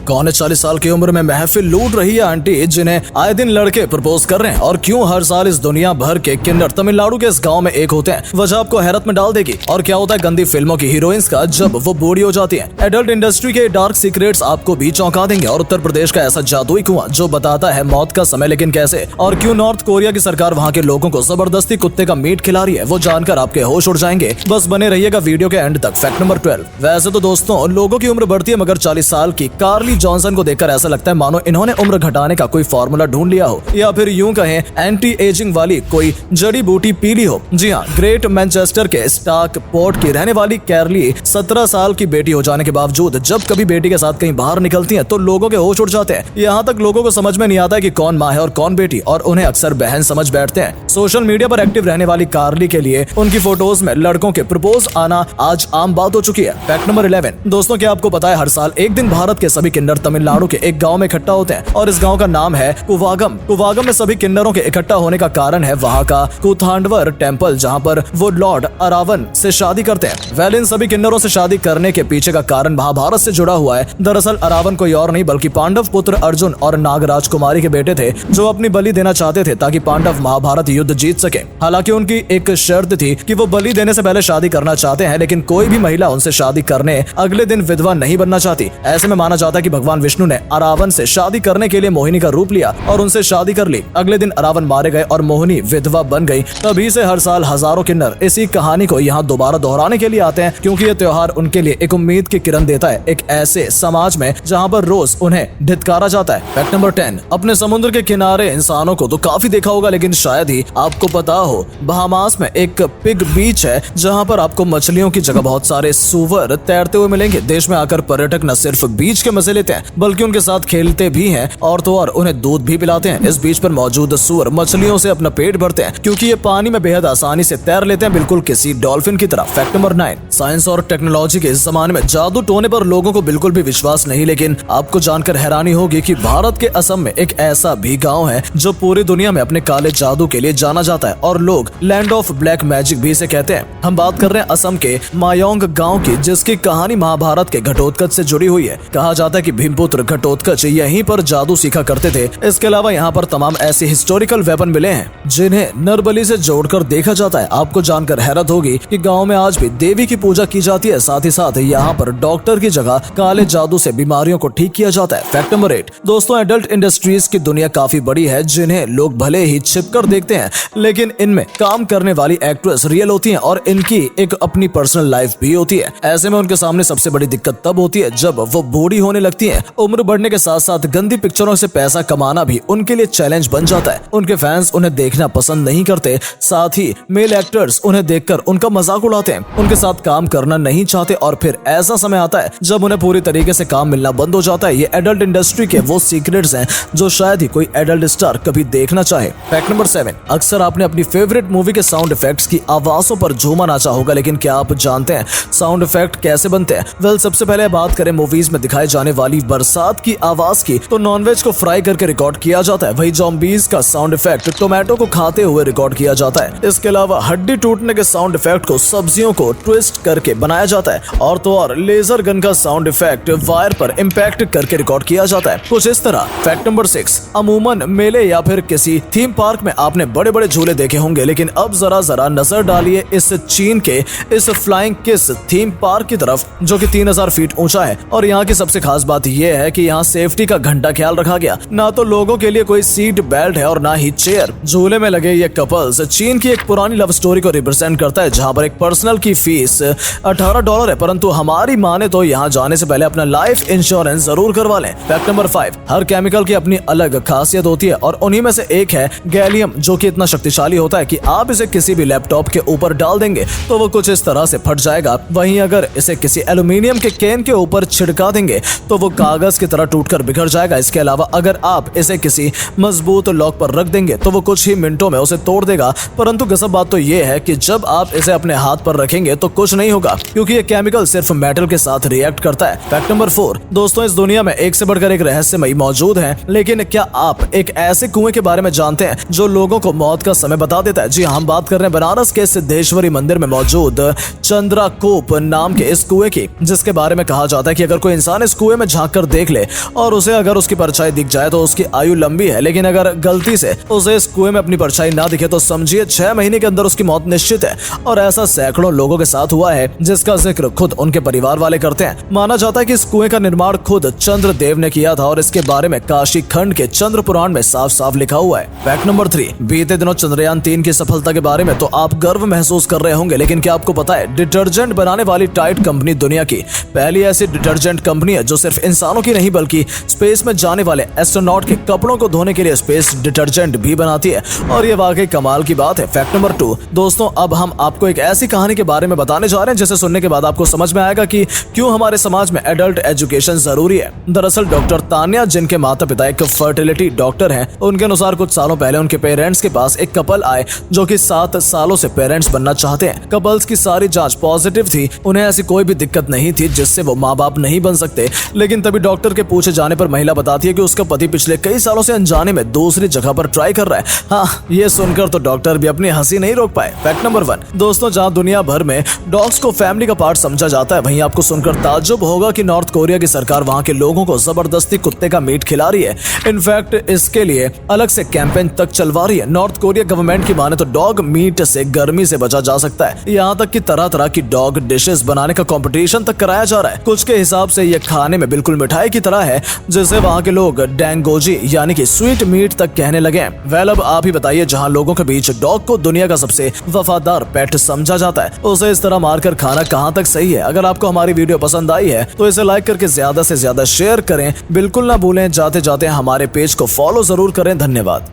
कौन है 40 साल की उम्र में महफिल लूट रही है आंटी जिन्हें आए दिन लड़के प्रपोज कर रहे हैं, और क्यों हर साल इस दुनिया भर के किन्नर तमिलनाडु के इस गांव में एक होते हैं। वजह आपको हैरत में डाल देगी। और क्या होता है गंदी फिल्मों की हीरोइंस का जब वो बूढ़ी हो जाती है। एडल्ट इंडस्ट्री के डार्क सीक्रेट्स आपको भी चौंका देंगे। और उत्तर प्रदेश का ऐसा जादुई कुआं जो बताता है मौत का समय लेकिन कैसे, और क्यों नॉर्थ कोरिया की सरकार वहाँ के लोगों को जबरदस्ती कुत्ते का मीट खिला रही है, वो जानकर आपके होश उड़ जाएंगे। बस बने रहिएगा वीडियो के एंड तक। Fact number 12। वैसे तो दोस्तों लोगों की उम्र बढ़ती है, मगर 40 साल की कार्ली जॉनसन को देखकर ऐसा लगता है मानो इन्होंने उम्र घटाने का कोई फॉर्मूला ढूंढ लिया हो, या फिर यूं कहें एंटी एजिंग वाली कोई जड़ी बूटी पी ली हो। जी हाँ, ग्रेट मैनचेस्टर के स्टार्क पोर्ट की रहने वाली कैरली 17 साल की बेटी हो जाने के बावजूद जब कभी बेटी के साथ कहीं बाहर निकलती है तो लोगों के होश उड़ जाते हैं। यहाँ तक लोगों को समझ में नहीं आता है कि कौन माँ है और कौन बेटी, और उन्हें अक्सर बहन समझ बैठते हैं। सोशल मीडिया पर एक्टिव रहने वाली कार्ली के लिए उनकी फोटोज में लड़कों के प्रपोज आना आज आम बात हो चुकी है। Fact number 11। दोस्तों क्या आपको पता है हर साल एक दिन भारत के सभी किन्नर तमिलनाडु के एक गांव में इकट्ठा होते हैं, और इस गांव का नाम है कुवागम। कुवागम में सभी किन्नरों के इकट्ठा होने का कारण है वहाँ का कुथांडवर टेम्पल, जहाँ पर वो लॉर्ड अरावन से शादी करते हैं। वेल, इन सभी किन्नरों से शादी करने के पीछे का कारण महाभारत से जुड़ा हुआ है। दरअसल अरावन कोई और नहीं बल्कि पांडव पुत्र अर्जुन और नागराज कुमारी के बेटे थे, जो अपनी बलि देना चाहते थे ताकि पांडव महाभारत युद्ध जीत सके। हालांकि उनकी एक शर्त थी कि वो बलि देने से पहले शादी करना चाहते हैं, लेकिन कोई भी महिला उनसे शादी करने अगले दिन विधवा नहीं बनना चाहती। ऐसे में माना जाता है कि भगवान विष्णु ने अरावन से शादी करने के लिए मोहिनी का रूप लिया और उनसे शादी कर ली। अगले दिन अरावन मारे गए और मोहिनी विधवा बन गई। तभी से हर साल हजारों किन्नर इसी कहानी को यहाँ दोबारा दोहराने के लिए आते हैं, क्योंकि ये त्योहार उनके लिए एक उम्मीद की किरण देता है, एक ऐसे समाज में जहाँ पर रोज उन्हें धिक्कारा जाता है। Fact number 10। अपने समुद्र के किनारे इंसानों को तो काफी देखा होगा, लेकिन शायद ही आपको पता हो बहामास में एक पिग बीच है जहाँ पर आपको मछलियों की जगह बहुत सारे सुअर तैरते हुए मिलेंगे। देश में आकर पर्यटक न सिर्फ बीच के मजे लेते हैं बल्कि उनके साथ खेलते भी हैं, और तो और उन्हें दूध भी पिलाते हैं। इस बीच पर मौजूद सुअर मछलियों से अपना पेट भरते हैं, क्योंकि ये पानी में बेहद आसानी से तैर लेते हैं, बिल्कुल किसी डॉल्फिन की तरह। Fact number 9। साइंस और टेक्नोलॉजी के इस जमाने में जादू टोने पर लोगों को बिल्कुल भी विश्वास नहीं, लेकिन आपको जानकर हैरानी होगी कि भारत के असम में एक ऐसा भी गाँव है जो पूरी दुनिया में अपने काले जादू के लिए जाना जाता है, और लोग लैंड ऑफ ब्लैक मैजिक भी इसे कहते हैं। हम बात कर रहे हैं असम के मायोंग गांव की, जिसकी कहानी महाभारत के घटोत्कच से जुड़ी हुई है। कहा जाता है कि भीमपुत्र घटोत्कच यहीं पर जादू सीखा करते थे। इसके अलावा यहाँ पर तमाम ऐसे हिस्टोरिकल वेपन मिले हैं जिन्हें नरबली से जोड़कर देखा जाता है। आपको जानकर हैरत होगी कि गाँव में आज भी देवी की पूजा की जाती है। साथ ही साथ यहाँ पर डॉक्टर की जगह काले जादू से बीमारियों को ठीक किया जाता है। Fact number 8। दोस्तों एडल्ट इंडस्ट्रीज की दुनिया काफी बड़ी है, जिन्हें लोग भले ही छिपकर देखते हैं, लेकिन इनमें काम करने वाली एक्ट्रेस रियल होती हैं और इनकी एक अपनी पर्सनल लाइफ भी होती है। ऐसे में उनके सामने सबसे बड़ी दिक्कत तब होती है जब वो बूढ़ी होने लगती हैं। उम्र बढ़ने के साथ साथ गंदी पिक्चरों से पैसा कमाना भी उनके लिए चैलेंज बन जाता है। उनके फैंस उन्हें देखना पसंद नहीं करते, साथ ही मेल एक्टर्स उन्हें देखकर उनका मजाक उड़ाते हैं, उनके साथ काम करना नहीं चाहते, और फिर ऐसा समय आता है जब उन्हें पूरी तरीके से काम मिलना बंद हो जाता है। ये एडल्ट इंडस्ट्री के वो सीक्रेट्स हैं जो शायद ही कोई एडल्ट स्टार कभी देखना चाहे। Fact number 7। अक्सर आपने अपनी फेवरेट मूवी के साउंड इफेक्ट्स की आवाजों पर झूमा नाचा होगा, लेकिन क्या आप जानते हैं साउंड इफेक्ट कैसे बनते हैं? वेल, सबसे पहले बात करें मूवीज में दिखाई जाने वाली बरसात की आवाज की, तो नॉनवेज को फ्राई करके रिकॉर्ड किया जाता है। वही ज़ॉम्बीज का साउंड इफेक्ट टोमेटो को खाते हुए रिकॉर्ड किया जाता है। इसके अलावा हड्डी टूटने के साउंड इफेक्ट को सब्जियों को ट्विस्ट करके बनाया जाता है, और तो और लेजर गन का साउंड इफेक्ट वायर पर इम्पैक्ट करके रिकॉर्ड किया जाता है, कुछ इस तरह। Fact number 6। अमूमन मेले या फिर किसी थीम पार्क में आपने बड़े बड़े झूले देखे होंगे, लेकिन अब जरा नजर डालिए इस चीन के इस फ्लाइंग किस थीम पार्क की तरफ, जो कि 3000 फीट ऊंचा है। और यहाँ की सबसे खास बात यह है कि यहाँ सेफ्टी का घंटा ख्याल रखा गया। ना तो लोगों के लिए कोई सीट बेल्ट है और ना ही चेयर। झूले में लगे ये कपल्स चीन की एक पुरानी लव स्टोरी को रिप्रेजेंट करता है, जहाँ पर एक पर्सनल की फीस $18 है, परंतु हमारी माने तो यहाँ जाने से पहले अपना लाइफ इंश्योरेंस जरूर करवा लें। Fact number 5। हर केमिकल की अपनी अलग खासियत होती है, और उन्हीं में से एक है गैलियम, जो कि इतना शक्तिशाली होता है कि आप इसे किसी भी लैपटॉप के ऊपर डाल देंगे तो वो कुछ इस तरह से फट जाएगा। वहीं अगर इसे किसी एल्यूमिनियम के कैन के ऊपर छिड़का देंगे तो वो कागज की तरह टूटकर बिखर जाएगा। इसके अलावा अगर आप इसे किसी मजबूत लॉक पर रख देंगे तो वो कुछ ही मिनटों में उसे तोड़ देगा। परंतु गजब बात तो ये है कि जब आप इसे अपने हाथ पर रखेंगे तो कुछ नहीं होगा, क्योंकि ये केमिकल सिर्फ मेटल के साथ रिएक्ट करता है। Fact number 4। दोस्तों इस दुनिया में एक से बढ़कर एक रहस्यमयी मौजूद है, लेकिन क्या आप एक ऐसे कुएं के बारे में जानते हैं जो लोगों को मौत का समय बता देता है? जी हम बात कर रहे हैं बनारस के सिद्धेश्वरी मंदिर में मौजूद चंद्राकूप नाम के इस कुएं की, जिसके बारे में कहा जाता है कि अगर कोई इंसान इस कुएं में झांक कर देख ले और उसे अगर उसकी परछाई दिख जाए तो उसकी आयु लंबी है, लेकिन अगर गलती से उसे इस कुएं में अपनी परछाई ना दिखे तो समझिए 6 महीने के अंदर उसकी मौत निश्चित है। और ऐसा सैकड़ों लोगों के साथ हुआ है जिसका जिक्र खुद उनके परिवार वाले करते हैं। माना जाता है कि इस कुएं का निर्माण खुद चंद्रदेव ने किया था और इसके बारे में काशी खंड के चंद्र पुराण में साफ साफ लिखा हुआ है। फैक्ट नंबर 3, बीते दिनों चंद्रयान 3 की सफलता के बारे में तो आप गर्व महसूस कर रहे होंगे, लेकिन क्या आपको पता है डिटर्जेंट बनाने वाली टाइड कंपनी दुनिया की पहली ऐसी डिटर्जेंट कंपनी है जो सिर्फ इंसानों की नहीं बल्कि स्पेस में जाने वाले एस्ट्रोनॉट के कपड़ों को धोने के लिए स्पेस डिटर्जेंट भी बनाती है, और ये वाकई कमाल की बात है। फैक्ट नंबर 2, दोस्तों अब हम आपको एक ऐसी कहानी के बारे में बताने जा रहे हैं जिसे सुनने के बाद आपको समझ में आएगा कि क्यों हमारे समाज में एडल्ट एजुकेशन जरूरी है। दरअसल डॉक्टर तान्या, जिनके माता पिता एक फर्टिलिटी डॉक्टर हैं, उनके अनुसार कुछ सालों पहले उनके पेरेंट्स के पास एक कपल आए जो कि 7 सालों से पेरेंट्स बनना चाहते हैं। कपल्स की सारी जांच पॉजिटिव थी, उन्हें ऐसी कोई भी दिक्कत नहीं थी जिससे वो माँ बाप नहीं बन सकते, लेकिन तभी डॉक्टर के पूछे जाने पर महिला बताती है कि उसका पति पिछले कई सालों से अनजाने में दूसरी जगह पर ट्राई कर रहा है। हाँ, ये सुनकर तो डॉक्टर भी अपनी हंसी नहीं रोक पाए। फैक्ट नंबर 1, दोस्तों जहां दुनिया भर में डॉग्स को फैमिली का पार्ट समझा जाता है, वहीं आपको सुनकर ताज्जुब होगा कि नॉर्थ कोरिया की सरकार वहां के लोगों को जबरदस्ती कुत्ते का मीट खिला रही है। इनफैक्ट इसके लिए अलग से कैंपेन तक चलवा रही है। नॉर्थ कोरिया गवर्नमेंट की माने तो डॉग मीट से गर्मी से बचा जा सकता है। यहाँ तक कि तरह तरह की डॉग डिशेस बनाने का कंपटीशन तक कराया जा रहा है। कुछ के हिसाब से ये खाने में बिल्कुल मिठाई की तरह है, जिसे वहाँ के लोग डैंगोजी यानी कि स्वीट मीट तक कहने लगे। वेल, अब आप ही बताइए, जहाँ लोगों के बीच डॉग को दुनिया का सबसे वफादार पेट समझा जाता है, उसे इस तरह मारकर खाना कहाँ तक सही है। अगर आपको हमारी वीडियो पसंद आई है तो इसे लाइक करके ज्यादा से ज्यादा शेयर करें। बिल्कुल ना भूलें जाते जाते हमारे पेज को फॉलो जरूर करें। धन्यवाद।